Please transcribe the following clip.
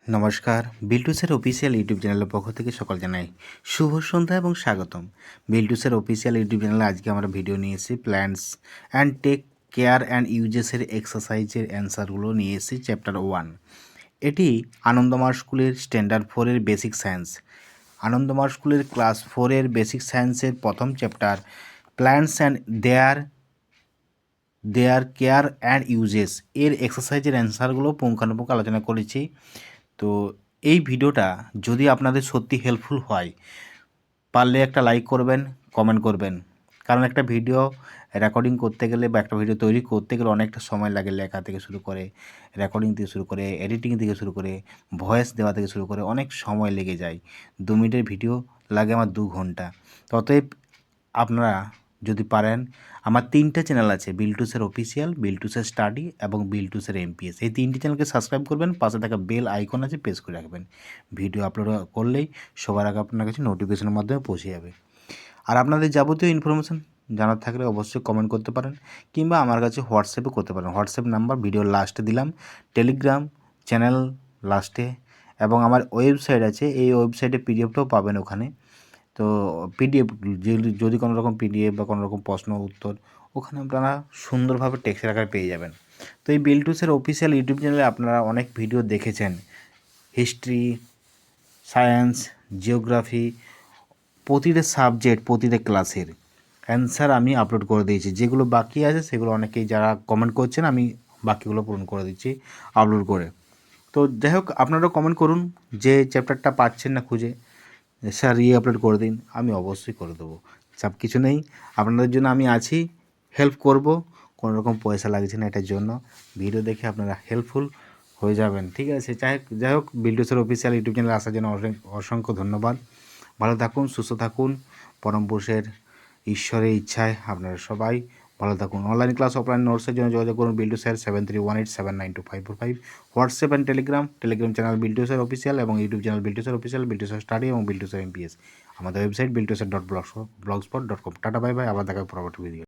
নমস্কার, বিল্টুসের official YouTube চ্যানেলের পক্ষ থেকে সকল জানাই শুভ সন্ধ্যা এবং স্বাগতম। বিল্টুসের অফিসিয়াল ইউটিউব চ্যানেলে আজকে আমরা ভিডিও নিয়ে এসেছি plants and take care and ইউজেসের এক্সারসাইজের অ্যান্সারগুলো নিয়ে এসেছি চ্যাপ্টার 1। এটি আনন্দমার স্কুলের স্ট্যান্ডার্ড 4-এর বেসিক সায়েন্স। আনন্দমার স্কুলের ক্লাস 4-এর বেসিক সায়েন্সের প্রথম chapter plants and their care and uses এর এক্সারসাইজের অ্যান্সারগুলো পুঙ্খানুপুঙ্খ আলোচনা করেছি। তো এই ভিডিওটা যদি আপনাদের সত্যি হেল্পফুল হয়, পারলে একটা লাইক করবেন, কমেন্ট করবেন। কারণ একটা ভিডিও রেকর্ডিং করতে গেলে বা একটা ভিডিও তৈরি করতে গেলে অনেকটা সময় লাগে, লেখা থেকে শুরু করে, রেকর্ডিং থেকে শুরু করে, এডিটিং থেকে শুরু করে, ভয়েস দেওয়া থেকে শুরু করে অনেক সময় লেগে যায়। 2 মিনিটের ভিডিও লাগে আমার 2 ঘন্টা। তো অতএব আপনারা যদি পারেন, আমার 3টে চ্যানেল আছে, বিল্টুসের অফিসিয়াল, বিল্টুসের স্টাডি এবং বিল্টুসের এমপিএস। এই 3টে চ্যানেলকে সাবস্ক্রাইব করবেন, পাশে থাকা বেল আইকন আছে প্রেস করে রাখবেন। ভিডিও আপলোড করলেই সবার আগে আপনার কাছে নোটিফিকেশনের মাধ্যমে পৌঁছে যাবে। আর আপনাদের যাবতীয় ইনফরমেশান জানার থাকলে অবশ্যই কমেন্ট করতে পারেন, কিংবা আমার কাছে হোয়াটসঅ্যাপে করতে পারেন। হোয়াটসঅ্যাপ নাম্বার ভিডিওর লাস্টে দিলাম, টেলিগ্রাম চ্যানেল লাস্টে, এবং আমার ওয়েবসাইট আছে, এই ওয়েবসাইটে পিডিএফটাও পাবেন ওখানে। তো পিডিএফ যদি কোনো রকম পিডিএফ বা কোনো রকম প্রশ্ন উত্তর ওখানে আপনারা সুন্দরভাবে টেক্সটের আকারে পেয়ে যাবেন। তো এই বিল্টুসের অফিসিয়াল ইউটিউব চ্যানেলে আপনারা অনেক ভিডিও দেখেছেন, হিস্ট্রি, সায়েন্স, জিওগ্রাফি, প্রতিটা সাবজেক্ট প্রতিটা ক্লাসের অ্যান্সার আমি আপলোড করে দিয়েছি। যেগুলো বাকি আছে সেগুলো অনেকেই যারা কমেন্ট করছেন আমি বাকিগুলো পূরণ করে দিচ্ছি আপলোড করে। তো যাই হোক, আপনারাও কমেন্ট করুন যে চ্যাপ্টারটা পাচ্ছেন না খুঁজে, স্যার আপলোড করে দিন, আমি অবশ্যই করে দেবো। চাপ কিছু নেই, আপনাদের জন্য আমি আছি, হেল্প করব। কোনো রকম পয়সা লাগছে না এটার জন্য। ভিডিও দেখে আপনারা হেল্পফুল হয়ে যাবেন, ঠিক আছে? যাই হোক, বিল্টুসের অফিসিয়াল ইউটিউব চ্যানেলে আসার জন্য অসংখ্য ধন্যবাদ। ভালো থাকুন, সুস্থ থাকুন, পরম পুরুষের ঈশ্বরের ইচ্ছায় আপনারা সবাই ভালো থাকুন। অনলাইন ক্লাস, অফলাইন নোটসের জন্য যোগাযোগ করুন Biltu sir 7318792545। WhatsApp and Telegram channel Biltu sir official এবং YouTube channel Biltu sir official, Biltu sir study এবং বিল্টু স্যার এমপিএস। আমাদের ওয়েবসাইট বিল্টুস্যার.blogspot.com। টাটা, বাই বাই, আবার দেখা পরবর্তী ভিডিও।